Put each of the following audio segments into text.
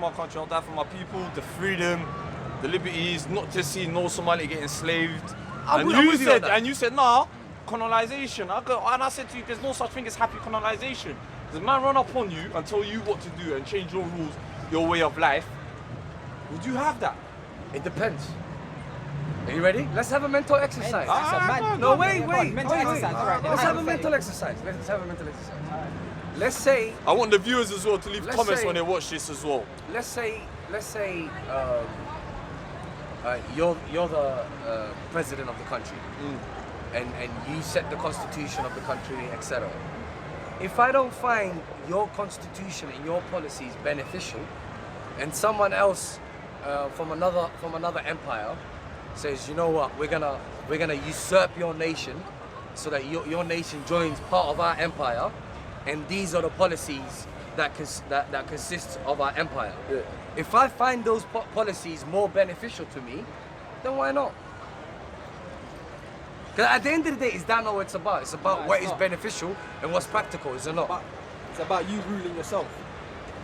my country, I'll die for my people, the freedom, the liberties, not to see no Somali get enslaved. And you said, nah, colonization. And I said to you, there's no such thing as happy colonization. Does man run up on you and tell you what to do and change your rules, your way of life? Would you have that? It depends. Are you ready? Let's have a mental exercise. Wait. Let's have a mental exercise. Let's say. I want the viewers as well to leave comments when they watch this as well. Let's say, you're the president of the country, and you set the constitution of the country, etc. If I don't find your constitution and your policies beneficial, and someone else from another empire says, you know what, we're gonna usurp your nation, so that your nation joins part of our empire, and these are the policies that consists of our empire. Yeah. If I find those policies more beneficial to me, then why not? Because at the end of the day, is that not what it's about? It's about what is beneficial and what's practical, is it not? But it's about you ruling yourself.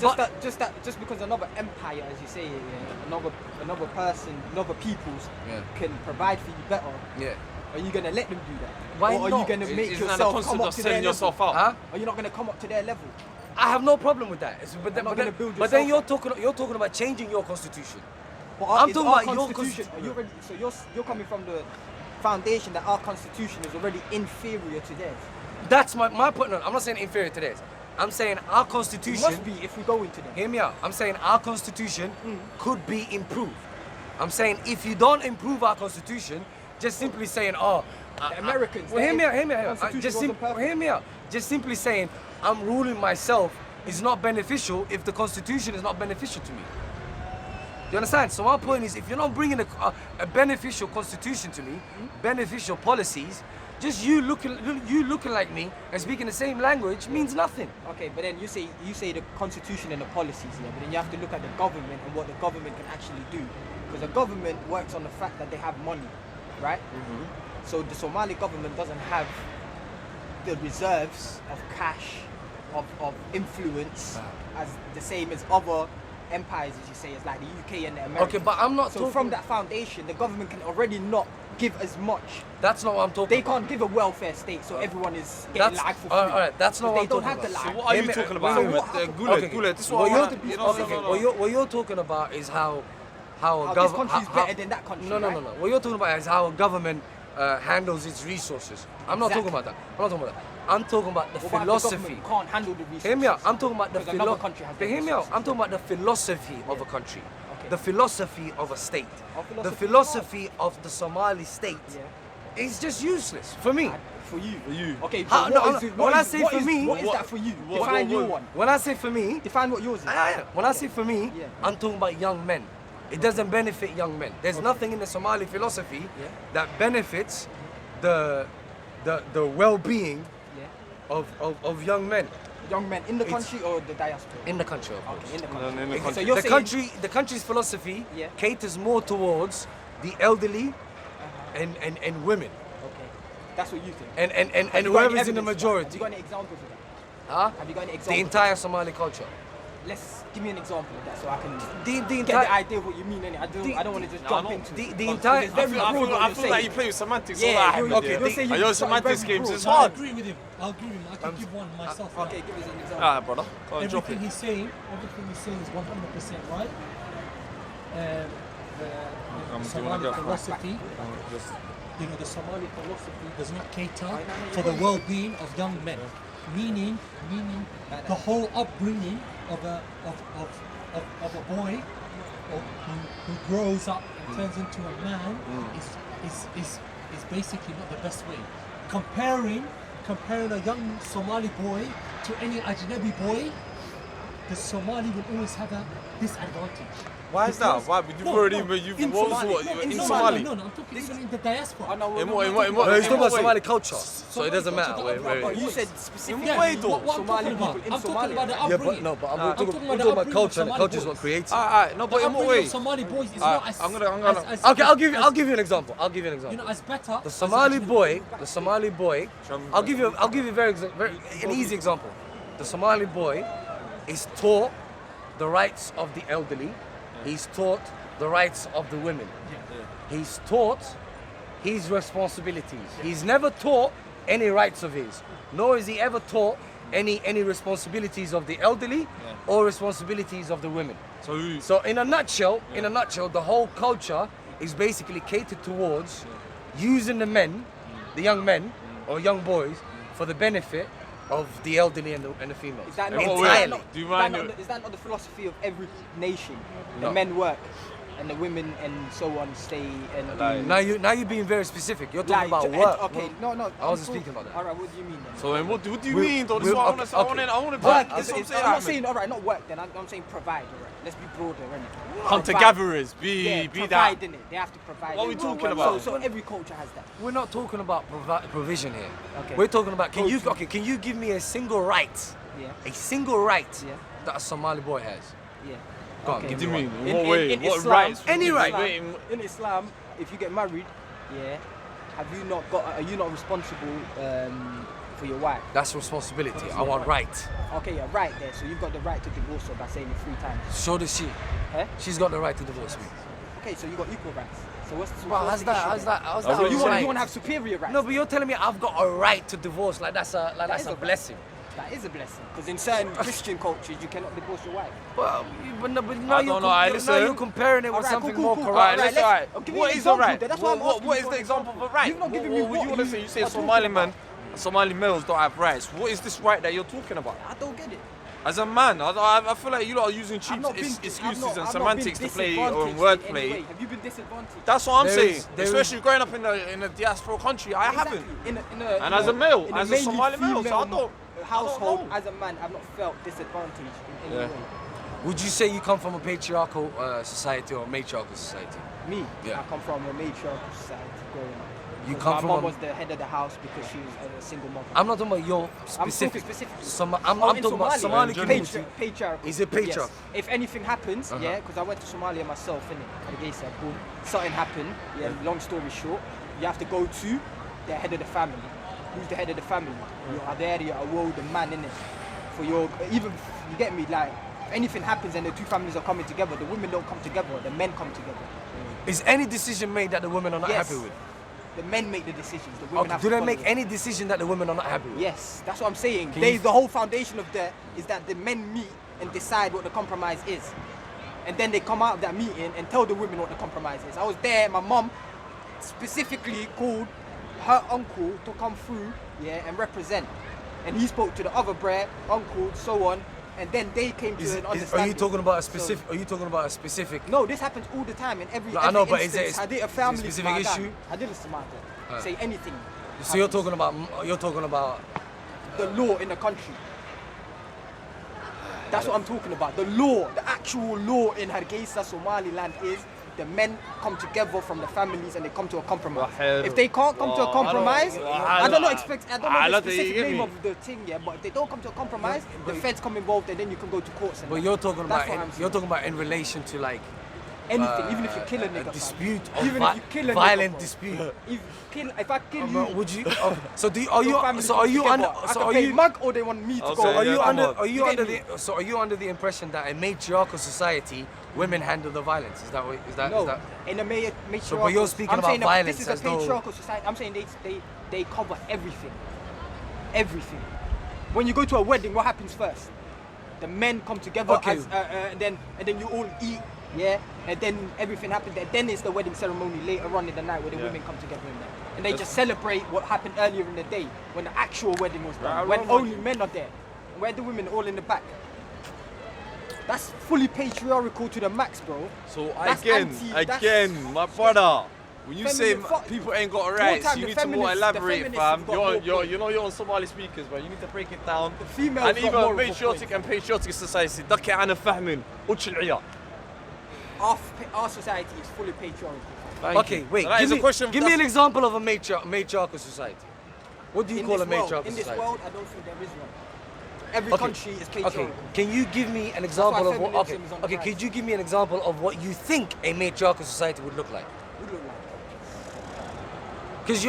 Just because another empire, as you say, another person, another peoples can provide for you better. Yeah. Are you gonna let them do that? Why or are not? you gonna make Isn't that yourself the come concept up of to selling their yourself level? out? Are you not gonna come up to their level? I have no problem with that. But then you're talking about changing your constitution. But I'm talking about your constitution. So you're coming from the foundation that our constitution is already inferior to theirs. That's my point. No, I'm not saying inferior to theirs. I'm saying our It constitution. must be if we go into them. Hear me out. I'm saying our constitution could be improved. I'm saying if you don't improve our constitution, just simply saying, The Americans. well, hear me out. constitution wasn't perfect. Hear me out. Just simply saying I'm ruling myself is not beneficial if the constitution is not beneficial to me. Do you understand? So my point is, if you're not bringing a beneficial constitution to me, beneficial policies, just you looking like me and speaking the same language means nothing. Okay, but then you say the constitution and the policies, yeah, but then you have to look at the government and what the government can actually do. Because the government works on the fact that they have money, right? So the Somali government doesn't have the reserves of cash, of influence, as the same as other empires, as you say, as like the UK and the Americans. Okay, but I'm not So talking... from that foundation, the government can already not give as much. That's not what I'm talking They about. can't give a welfare state, so everyone is getting life for free. Alright, that's not what I'm They don't talking have the about. life. So what are you talking about? Guled, this is what I want to... What you're talking about is how How this country is better than that country. No. What you're talking about is how a government handles its resources. I'm not talking about that. I'm talking about the What about philosophy. the government can't handle the resources? Hear me out. I'm talking about the Because another country has the Hear me out. resources. I'm talking about the philosophy of a country, Okay. the philosophy of a state, Our the philosophy philosophy of the Somali state. Yeah. It's just useless for me. For you. For you. Okay, How- but no, what no, is it- when what I is- say what for is- me- what is that for you? Define your one. When I say for me, Define what yours is. when I say for me, Yeah. I'm talking about young men. It doesn't benefit young men. There's nothing in the Somali philosophy that benefits the well-being Yeah. of young men Young men in the It's- country or the diaspora? in the country, of course. Okay, in the In country. the Okay, country. So you're saying The country's philosophy Yeah. caters more towards the elderly and women Okay, that's what you think. and Have you got any whoever's in the evidence for that? Have majority. you got any examples of that? Huh? Have you got any The examples? entire Somali culture. Let's give me an example of that so I can The get the entire idea of what you mean. Innit? I don't want to just No, jump no. into The it. the Because entire it's very I broad what feel you're like saying. you play with semantics. Yeah, all right, you're okay, you're saying I you- know it's very semantics games broad. is I hard. agree with him. I agree with him. I can give one myself. Okay, give us an example. Alright, brother. Go on, drop Everything it. he's saying is 100% right. I'm The doing a Somali go. philosophy, the Somali philosophy does not cater for the well-being of young men. Meaning the whole upbringing of a boy who grows up and turns into a man is basically not the best way. Comparing a young Somali boy to any Ajnabi boy, the Somali will always have a disadvantage. Why is that? Because- Why? You've No, already... no, You've in what was Somali. what? No, In in Somali? No, I'm talking even in the diaspora. In what? No, he's talking about Somali culture, so it doesn't matter. But you said specifically Yeah, way though. what I'm Somali talking about, people in I'm talking about the Somalia. upbringing. but I'm we're talking talking about the about upbringing culture, of and the Somali culture is what boys. creates it. Alright, no, The but in what upbringing way? of Somali boys is Alright, not as... I'm gonna- as Okay, I'll give as- you an example. as better. The Somali boy, I'll give you an easy example. The Somali boy is taught the rights of the elderly. He's taught the rights of the women. He's taught his responsibilities. He's never taught any rights of his, nor is he ever taught any responsibilities of the elderly or responsibilities of the women. So in a nutshell, the whole culture is basically catered towards using the men, the young men or young boys, for the benefit of the elderly and the females. Is that not, Entirely. Do you mind? is that not the philosophy of every nation? No. The men work and the women and so on stay and do. Now you're being very specific. You're talking about to- work. Okay, no. I wasn't speaking about that. All right, what do you mean then? So then what do you We'll- mean though? This is we'll- what I want to okay. I want to Work That's is, what I'm is, saying. I'm not Ahmed. saying, all right, not work then. I'm saying provide, all right. Let's be broader, innit? Hunter Provide. gatherers, Yeah, be provide, that. innit? They have to provide. What are we innit? talking about? So every culture has that. We're not talking about provision here. Okay. We're talking about can you Culture. can you give me a single right? Yeah. A single right Yeah. that a Somali boy has? Yeah. Go on, Okay. give What do you me mean? one. In what way? in What Islam- rights? Any right. In Islam, if you get married, yeah, are you not responsible for your wife? That's responsibility. I want right. Okay, you're right there. So you've got the right to divorce her by saying it 3 times. So does she. Huh? She's got the right to divorce me. Okay, so you got equal rights. So what's Well, what's how's the that? issue How's then? that? How's That's that? what You you want right? to have superior rights? No, but you're telling me I've got a right to divorce. Like that's a is a right. blessing. That is a blessing. Because in certain Christian cultures, you cannot divorce your wife. But now I don't know, now listen. you're comparing it with Alright, something cool, more cool. corrupt. Alright, Alright, let's alright. give me What an is a example right? then. That's why I'm asking What you is for the an example of a right? You've not given What me would you what want to say? You say are talking Somali about. men, Somali males don't have rights. What is this right that you're talking about? I don't get it. As a man, I feel like you lot are using cheap I've not been- excuses I've not- and I've not semantics been to play disadvantaged on in any wordplay. way. Have you been disadvantaged? That's what I'm There saying. is- there Especially growing up in a diaspora country, I Exactly. haven't. And as a male, as a mainly Somali male, so I female don't- household, know. as a man, I've not felt disadvantaged in any Yeah. way. Would you say you come from a patriarchal society or a matriarchal society? Me, Yeah. I come from a matriarchal society growing up. You 'Cause come my from mom a- was the head of the house because she was a single mother. I'm not talking about your I'm specific. talking specifically. I'm Oh, in talking about Somali In community. Patriarchal. Is it patriarchal? Yes. If anything happens, Uh-huh. yeah, because I went to Somalia myself, innit? Hargeisa, boom. Something happened, yeah, long story short, you have to go to the head of the family. Who's the head of the family? You are there, you're a world, the man, innit? For your, even, you get me, like, if anything happens and the two families are coming together, the women don't come together, the men come together. Is any decision made that the women are not Yes. happy with? The men make the decisions, the women Okay, have do to they follow make it. any decision that the women are not happy with? Yes, that's what I'm saying. Can you- The whole foundation of that is that the men meet and decide what the compromise is. And then they come out of that meeting and tell the women what the compromise is. I was there, my mom specifically called her uncle to come through, yeah, and represent. And he spoke to the other brer, uncle, so on, and then they came to an understanding. Are you talking about a So- specific? Are you talking about a specific? no, this happens all the time in every, No, I every know, but is instance. it a I did a family specific Samaga. issue? I did a Samaga. Say anything. So you're happens. talking about The law in the country. That's what I'm talking about. The law, the actual law in Hargeisa, Somaliland is the men come together from the families and they come to a compromise. If they can't come to a compromise, I don't know the specific name of the thing yet, but if they don't come to a compromise, the feds come involved and then you can go to courts. And But that. you're talking That's about what I'm saying. you're talking about in relation to like anything, even if you kill a nigga. a fam. dispute Even or if you kill a nigga, violent bro. dispute. If I kill you, Would you? So do you, are your you? family So comes are you together. under? I So can are pay you? mug or they want me to I'll go. say, Are yeah, you come under? on. Are you You under get the? So are you under the impression that a matriarchal society, women handle the violence? Is that what? Is that? No, Is that? in a matriarchal. So, but you're speaking I'm about saying that violence This is as a though- patriarchal society. I'm saying they cover everything. Everything. When you go to a wedding, what happens first? The men come together Okay. as, and then you all eat, yeah, and then everything happens. Then it's the wedding ceremony later on in the night where the women come together in there. And they just celebrate what happened earlier in the day when the actual wedding was done, Right, when right, only men are there. Where the women all in the back. That's fully patriarchal to the max, bro. So That's again, that's- my brother, when you say Feminine- people ain't got More rights, time you the need to more feminists- the elaborate, feminists fam. have got more points. You're on Somali speakers, but you need to break it down. The females and got even more of a matriotic point. and patriotic society, دكي أنا فاهمين وش العيال. Our society is fully patriarchal. Thank Okay, you. wait. So that Give is a me, question. give me an example of a matriarchal society. What do you In call this a world, matriarchal in this society? world, I don't think there is one. Every Okay. country is patriarchal. Okay, can you give me an why example of what? Okay, feminism is on the okay. rise. Could you give me an example of what you think a matriarchal society would look like? We look like Because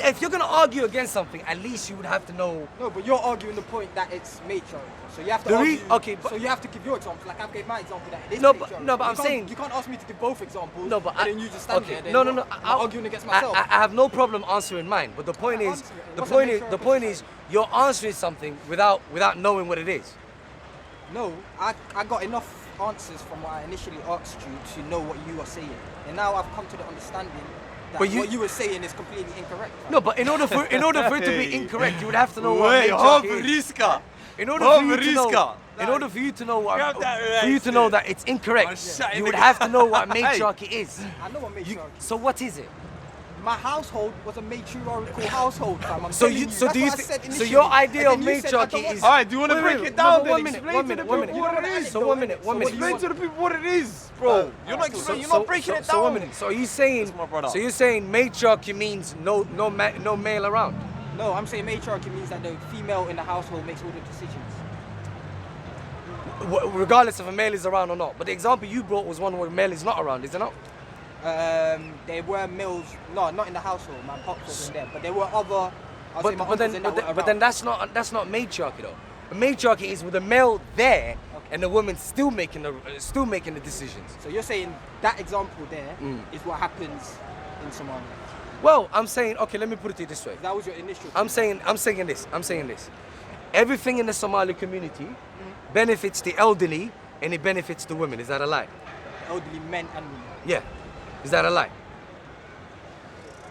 if you're gonna argue against something, at least you would have to know. No, but you're arguing the point that it's matriarchy. So you have to The argue. okay, but so you have to give your example. Like I gave my example that it is No, but- matriarchy. no, but You I'm can't- saying- you can't ask me to give both examples. No, but and then you just stand okay. there. Then No, no, what? no. I'm arguing against myself. I have no problem answering mine, but the point is, Answer it. the What's a point is, matriarchal the point is, society? you're answering something without knowing what it is. No, I got enough answers from what I initially asked you to know what you are saying, and now I've come to the understanding that But you- what you were saying is completely incorrect. No, but in order for it to be incorrect, you would have to know what Wait, matriarchy is. Riska. In order for you to Riska. know, in order for you to know what, Grab that for you to know right that it's incorrect, I'm shutting you the would have to know what matriarchy is. I know what You- matriarchy. so what is it? My household was a matriarchal household, fam. I'm So telling you, so that's do you, what I thi- said so initially. your idea of And then you said, I don't matriarchy want is. to- Alright, do you want to Wait, break wait, it down no, then? one minute, Explain one to minute, the one people minute. what it is. So 1 minute, 1 minute. Explain to the people what it is, bro. You're not explaining. You're not breaking it down. So 1 minute. So are you saying? That's my brother. So you're saying matriarchy means no male around? No, I'm saying matriarchy means that the female in the household makes all the decisions. Regardless if a male is around or not. But the example you brought was one where a male is not around, is it not? There were males, no, not in the household. My pops wasn't there, but there were other. I'll say my But then, uncles and that were but then around. that's not matriarchy though. A matriarchy is with a male there and the woman still making the decisions. So you're saying that example there is Mm. what happens in Somalia. Well, I'm saying, okay, let me put it to you this way. That was your initial. I'm saying this. Everything in the Somali community benefits the elderly and it benefits the women. Is that a lie? elderly men and women. Yeah. Is that a lie?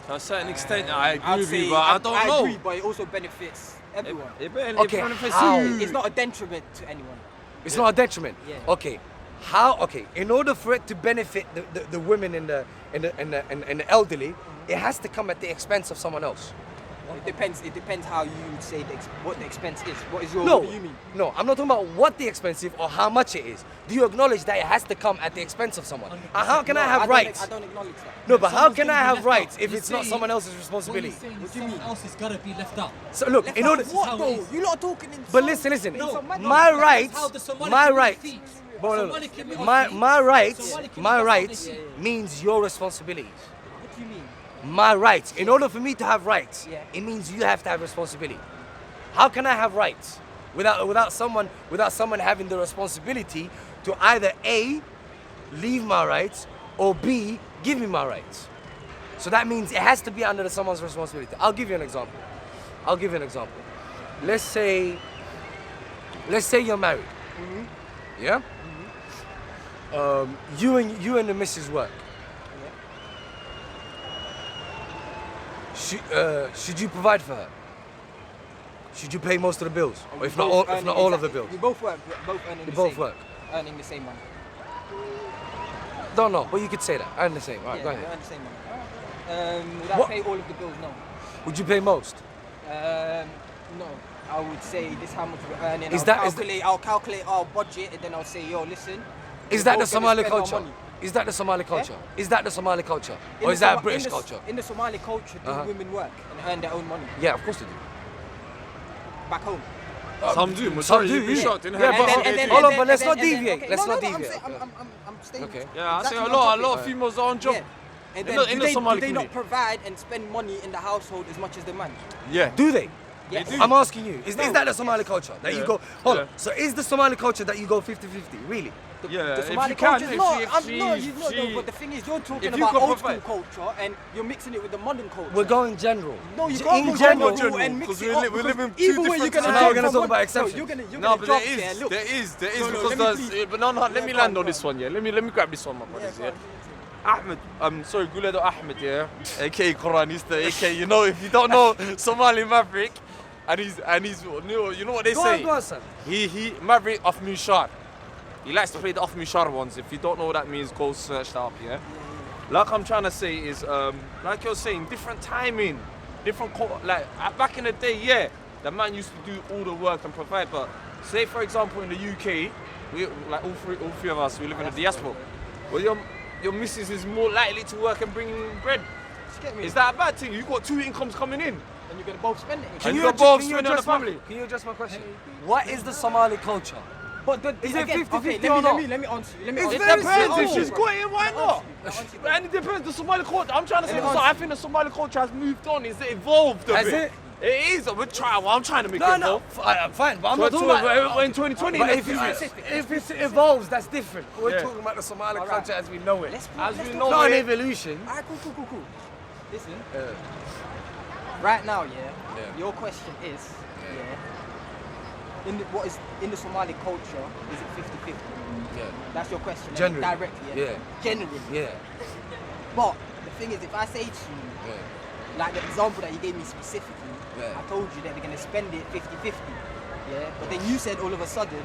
To a certain extent, I agree I'd with you, say but I don't know. agree, but it also benefits everyone. Okay, how? It's not a detriment to anyone. It's not a detriment. Yeah. Okay. How? Okay. In order for it to benefit the women and the elderly, it has to come at the expense of someone else. It depends how you would say what the expense is. What is your? No, What do you mean? no, I'm not talking about what the expense is or how much it is. Do you acknowledge that it has to come at the expense of someone? And how can I have don't rights? I don't acknowledge that. No, but how Someone's can gonna I be have left rights out. if You're it's not saying- someone else's What responsibility? you're saying is do you someone mean? else has got to be left out. So look, Left in out order, of what how it though? is. You're not talking in. but some- listen, in some manner. my That's rights, how the Somali my community rights, thinks. Bro, no, no. Somali community my thinks. rights, Somali community, my that's how rights they see it. means your responsibilities. What do you mean? My rights. In order for me to have rights, Yeah. it means you have to have responsibility. How can I have rights without someone having the responsibility to either A, leave my rights, or B, give me my rights? So that means it has to be under someone's responsibility. I'll give you an example. Let's say you're married. Yeah. You and the missus work. Should you provide for her? Should you pay most of the bills, or if not all of the bills? We both work. We're both earning You the both same. work. Earning the same money. Don't know, but you could say that. I understand. All right, Yeah, go we ahead. earn the same money. Would I What- pay all of the bills? No. Would you pay most? No. I would say this is how much we're earning. Is I'll that- is calculate? I'll calculate our budget, and then I'll say, yo, listen. Is we're that the both gonna Somali spend our culture? money. Is that the Somali culture? Is that the Somali culture? In Or the is that a Soma- British in the- culture? In the Somali culture, do Uh-huh. women work and earn their own money Yeah, of course they do. back home? Some do, Some majority do, you'd be yeah. shocked in Yeah, her. but- But hold on, but let's not deviate. Okay, Let's no, not no, deviate. I'm staying. Okay. yeah, I say exactly a on lot topic. of females are on job. Yeah. And In then the- in do the Somali they not community. provide and spend money in the household as much as the man? Yeah. Do they? Yes. do. I'm asking you. Is No. that the Somali culture that you Yeah. go? Hold Yeah. on. So is the Somali culture that you go 50-50? Really? Yeah, The if Somali you can, culture is if not. she- if I'm she- not. if You know, she- but the thing is, you're talking if you about can old school provide- culture and you're mixing it with the modern culture. We're going general. No, you G- can't in go general. general and mix because it we up. live- we live in because two either way you're different gonna So now we're jump gonna from talk one- about no, exceptions. you're No, gonna but jump there there. is, Look. there is, No, because let me there's. please- But no, let me go land on, on this go one, yeah. Let me grab this one, my brothers, go yeah. on. Ahmed, sorry, Guledo Ahmed, yeah, aka Quranista, aka, you know, if you don't know Somali Maverick, and he's, you know what they Go say? on, go on, son. He Maverick off Mushar. He likes to play the off Mushar ones. If you don't know what that means, go search that up, yeah. Like I'm trying to say is, like you're saying, different timing, like back in the day, yeah, the man used to do all the work and provide. But say for example in the UK, we like all three of us, we live in the diaspora. Well, your missus is more likely to work and bring bread. Just get me. Is that a bad thing? You've got two incomes coming in. And you're gonna both spend it. And you got both spending on the address my- family. Can you address my question? What is the Somali culture? But Is it again, 50-50 okay, or not? let me answer you. Let me It's answer It very you. depends. simple. If she's got it, why not? And it depends. The Somali culture. I'm trying to say Let me this. answer I you. think the Somali culture has moved on. It's evolved a Has bit. it? It is. We're trying. Well, I'm trying to make No, it no, evolve. fine, but I'm So not talking about. we're in 2020. But let's if, do this. if it evolves, that's different. We're Yeah. talking about the Somali Alright. culture as we know it. Let's As let's we talk- know Not an it. evolution. Alright, cool. Listen, Yeah. right now, Yeah. your question is, Yeah. in what is in the Somali culture, is it 50-50? Yeah. That's your question. Generally. Directly, Yeah. Generally. Yeah. But the thing is, if I say to you, Yeah. like the example that you gave me specifically, Yeah. I told you that they're going to spend it 50-50. Yeah. But then you said all of a sudden,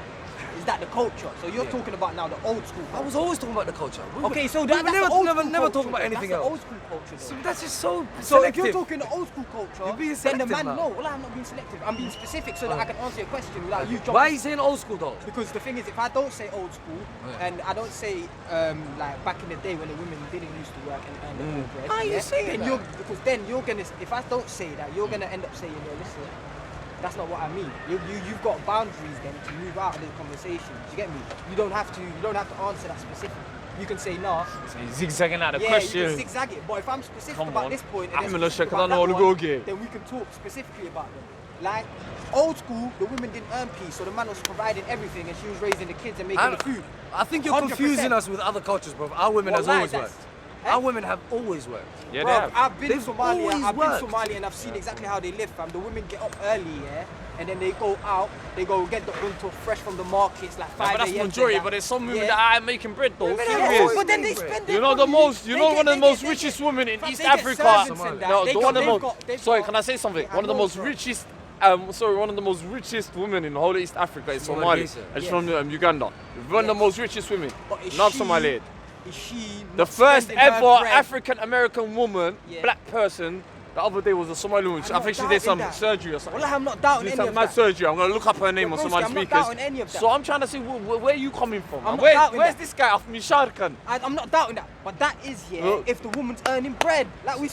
is that the culture? So you're Yeah. talking about now the old school I culture. was always talking about the culture. Okay, so we that's never, the old never, school never culture, talk about though. anything That's else. the old school culture. So Though. that's just so So if you're selective. talking the old school culture, You're being then the selective man, now. no, well, I'm not being selective. I'm being specific so that I can answer your question without you jumping. Why are you saying old school though? Because the thing is, if I don't say old school, Yeah. and I don't say like back in the day when the women didn't used to work and earn their own bread, Why are you saying then that? because then you're gonna, if I don't say that, you're gonna end up saying, yo, listen, that's not what I mean. You've got boundaries then to move out of the conversation. Do you get me? You don't have to answer that specifically. You can say nah. He's zigzagging out the Yeah, question. you can zigzag it. But if I'm specific Come about on. this point, I'm then gonna specific check 'cause I about know that all the one, go get. then we can talk specifically about them. Like old school, the women didn't earn peace, so the man was providing everything, and she was raising the kids and making the food. I think you're 100%. confusing us with other cultures, bro. Our women has Wallahi, always that's- worked. Eh? Our women have always worked. Yeah, Bro, they have. I've been to They've Somalia. always I've been worked. to Somalia and I've seen exactly how they live, fam. The women get up early, yeah, and then they go out. They go get the unto fresh from the markets, like 5 But that's a.m. majority. to But there's some women Yeah. that are making bread though. Women Thing are is, always But then they making spend bread. their you know the money. most, you They know get- one of they the most get- richest women in fam, East they get Africa. servants and that. No, They the got- one of the they've most. got- they've Sorry, got- can I say something? Yeah, One of the I know, most bro. richest. Sorry, one of the most richest women in the whole of East Africa is Somali Somali. Gisa. And she's Yes. from Uganda. One of the Yes. most richest women. But is Not she- Somali. Is she The not first spending her ever bread? African American woman, Yeah. black person, the other day was a Somali woman. I'm I think not she did some doubting that. surgery or something. Well, I'm not doubting She did any some of mad that. surgery. I'm gonna look up her name on broski, Somali I'm not speakers. doubting any of that. So I'm trying to see where are you coming from? I'm And not doubting where's that. this guy off Misharkan? I'm not doubting that, but that is Look. if the woman's earning bread, like we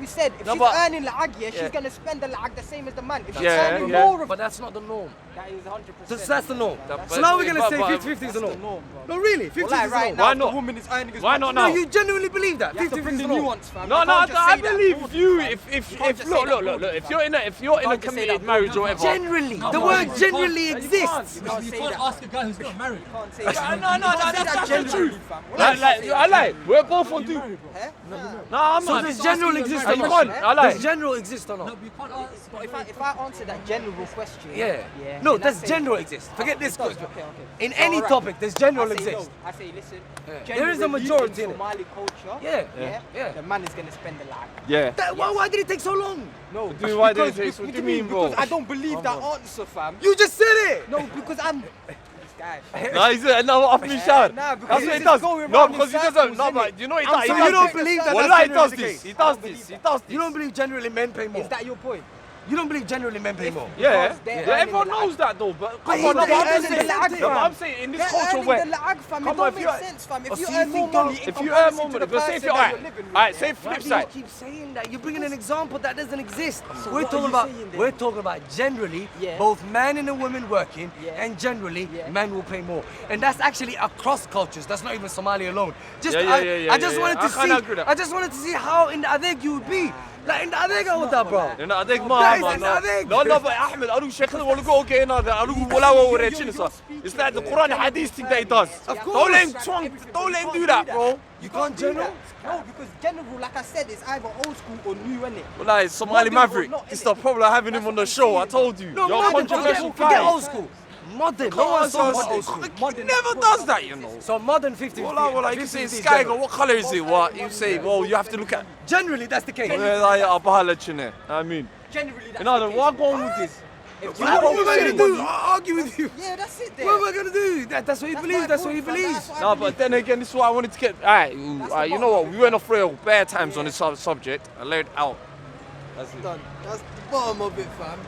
said, if No, she's but- earning la'ag, Yeah. she's gonna spend the la'ag the same as the man. If she's Yeah, earning yeah. more of But that's not the norm. that is 100%. That's the norm. That- So now we're but- gonna say but- 50-50 is the That's norm. the norm, bro. No, really, 50 Well, like is the right norm. now, Why if not? the woman is earning as Why much not as now? No, you genuinely believe that. You have to 50-50 bring is the the norm. nuance, fam. No, You no, can't just I say that believe broadly, you. fam. If You can't just say look, that look, broadly, if fam. you're in a can't just say committed that marriage or broadly. whatever. Generally, No, the no, word you generally can't. exists. You You can't say can't that. ask a guy who's not married. You can't say No, that. no, You can't say that's that not the generally, truth. fam. Well, Like, can't say that I like. generally. We're both on Are you two. married, bro? Huh? No, I'm So not. does general exist or You not? can't. I like. Does general exist or No, not? we can't ask. But if I answer that general question, Yeah. yeah. No, then I does say- general exist? Forget It this does, question. okay. In So, any alright. topic, does general I say exist? No. I say, listen. Yeah. Generally, There is a majority in in it. Somali culture. Yeah. The man is gonna spend the lag. Yeah. Why did it take so long? No, Dude, why did it because- take so- what do you mean, bro? Because I don't believe that answer, fam. You just said it. No, because I'm this guy. No, he's no off me shot. Nah, because That's he's what he just does. going No, round because he in doesn't. circles, No, innit? but you know he I'm does. He saying does you don't this. believe that Wallahi, that's he does generally the this. case. He I does don't this. believe He that. does this. You don't believe generally men pay more. Is that your point? You don't believe generally men pay more. Yeah, Because they're yeah, earning everyone the knows that though. But But come he's on, no, not but I'm earning just the saying. lag, No, but fam. I'm saying in this They're culture earning where. the lag, fam. It Come on, don't if make you- sense, fam. Oh, If you so earn you more think money, If in you earn comparison more to money, the but say if person you're that alright, you're living with, alright, yeah, say Why flip do you side. keep saying that? You're bringing an example that doesn't exist. So we're what talking are you about saying then? we're talking about generally Yeah. both man and a woman working, Yeah. and generally Yeah. men will pay more. And that's actually across cultures. That's not even Somali alone. Just Yeah, I just wanted to I kinda agree see. that. I just wanted to see how in the Adeg you would be. Like in the Adeg I would that, bro. You know, I think Guys, man, it's no, nothing. no, no, but Ahmed, I don't shake the wall go again. I don't wala wala chinsa. It's like the Quran and Hadith thing that he does. Of Don't let him course. twang, Everything, don't but let him you do can't that, bro. You can't do general? that. No, because general, like I said, is either old school or new, innit? Well, like Somali Modern or Maverick. not, It's innit? the problem having him That's on what the I'm show. I saying. told you. No, You're a modern. controversial Forget guy. old school. Modern. No one's Come on, talking about son. old school. He never does that, you know. So modern 50. Well, you can say Sky, what color is it? What you say? Well, you have to look at. Generally, that's the case. I mean, Generally, that's you know, the case. what going with this? If you What want am I to gonna say do? money- Argue with you? Yeah, that's it there. What am I gonna do? That's what he That's believes. my That's what he point, fam. believes. That's what I No, believe. but then again, this is what I wanted to get. Alright, you know what? We went off real bad times on this subject. I laid out. That's it. Done. That's the bottom of it, fam.